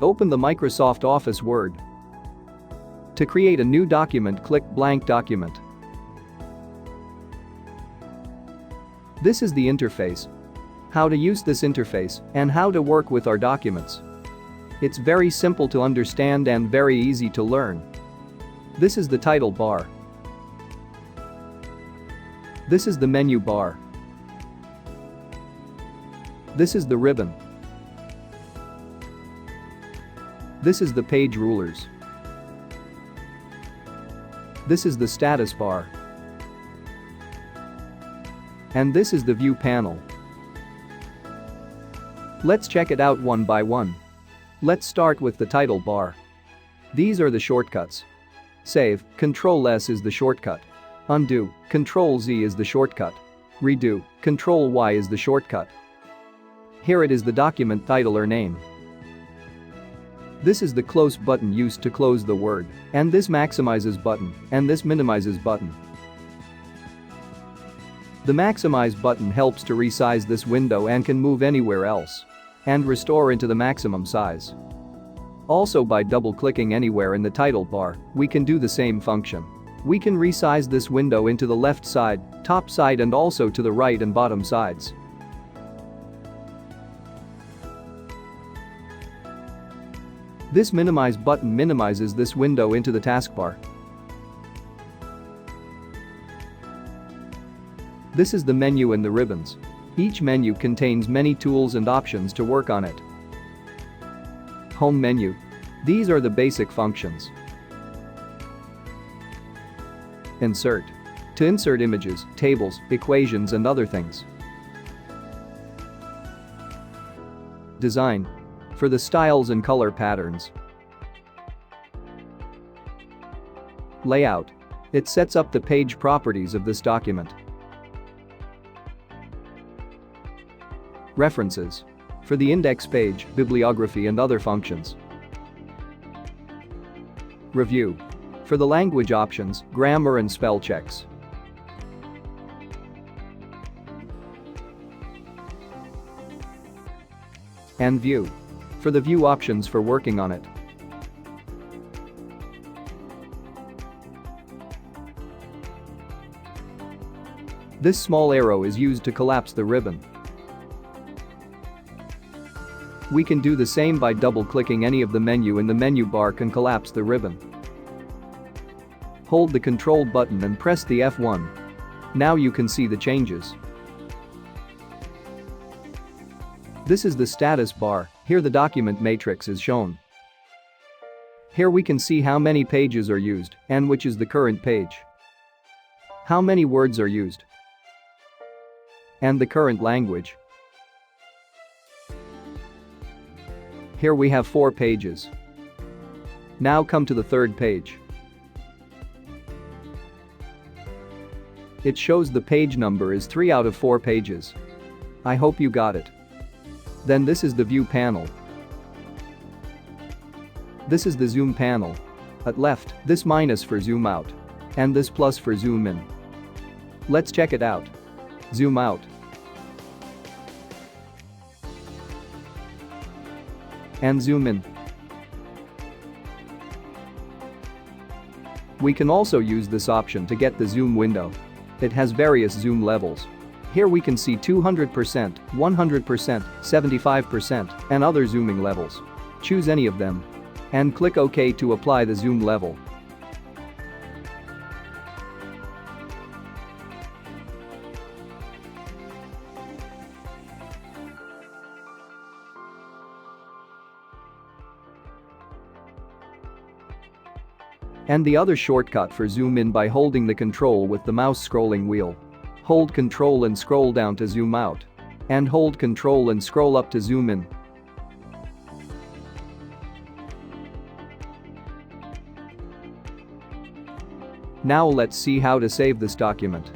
Open the Microsoft Office Word. To create a new document, click Blank Document. This is the interface. How to use this interface and how to work with our documents. It's very simple to understand and very easy to learn. This is the title bar. This is the menu bar. This is the ribbon. This is the page rulers. This is the status bar. And this is the view panel. Let's check it out one by one. Let's start with the title bar. These are the shortcuts. Save, Ctrl+S is the shortcut. Undo, Ctrl+Z is the shortcut. Redo, Ctrl+Y is the shortcut. Here it is the document title or name. This is the close button used to close the word, and this maximizes button, and this minimizes button. The maximize button helps to resize this window and can move anywhere else. And restore into the maximum size. Also, by double-clicking anywhere in the title bar, we can do the same function. We can resize this window into the left side, top side and also to the right and bottom sides. This minimize button minimizes this window into the taskbar. This is the menu and the ribbons. Each menu contains many tools and options to work on it. Home menu. These are the basic functions. Insert. To insert images, tables, equations and other things. Design. For the styles and color patterns. Layout. It sets up the page properties of this document. References. For the index page, bibliography and other functions. Review. For the language options, grammar and spell checks. And view. For the view options for working on it. This small arrow is used to collapse the ribbon. We can do the same by double-clicking any of the menu in the menu bar can collapse the ribbon. Hold the Control button and press the F1. Now you can see the changes. This is the status bar. Here the document matrix is shown. Here we can see how many pages are used and which is the current page. How many words are used. And the current language. Here we have 4 pages. Now come to the third page. It shows the page number is 3 out of 4 pages. I hope you got it. Then this is the view panel. This is the zoom panel. At left, this minus for zoom out. And this plus for zoom in. Let's check it out. Zoom out. And zoom in. We can also use this option to get the zoom window. It has various zoom levels. Here we can see 200%, 100%, 75% and other zooming levels. Choose any of them. And click OK to apply the zoom level. And the other shortcut for zoom in by holding the control with the mouse scrolling wheel. Hold control and scroll down to zoom out. And hold control and scroll up to zoom in. Now let's see how to save this document.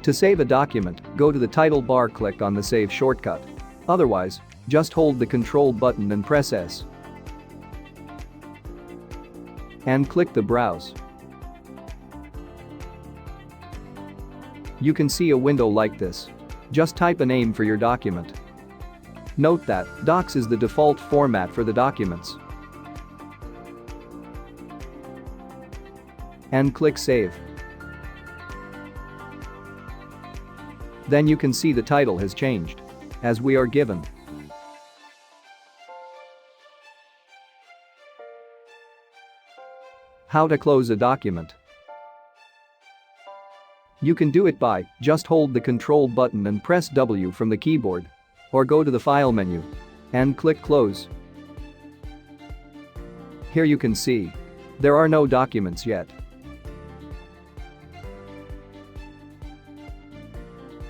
To save a document, go to the title bar, click on the Save shortcut. Otherwise, just hold the Control button and press S. And click the Browse. You can see a window like this. Just type a name for your document. Note that Docs is the default format for the documents. And click Save. Then you can see the title has changed, as we are given. How to close a document. You can do it by just hold the Control button and press W from the keyboard. Or go to the File menu and click Close. Here you can see there are no documents yet.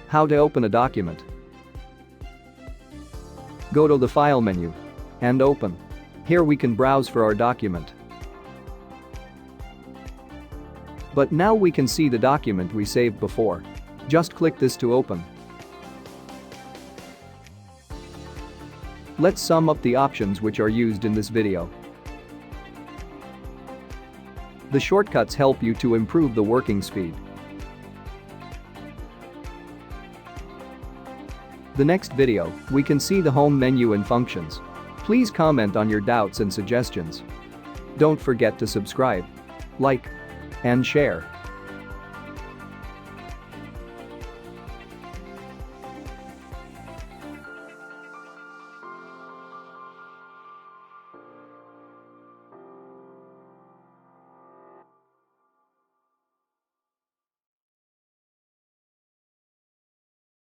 How to open a document. Go to the File menu and Open. Here we can browse for our document. But now we can see the document we saved before. Just click this to open. Let's sum up the options which are used in this video. The shortcuts help you to improve the working speed. The next video, we can see the home menu and functions. Please comment on your doubts and suggestions. Don't forget to subscribe, like, and share.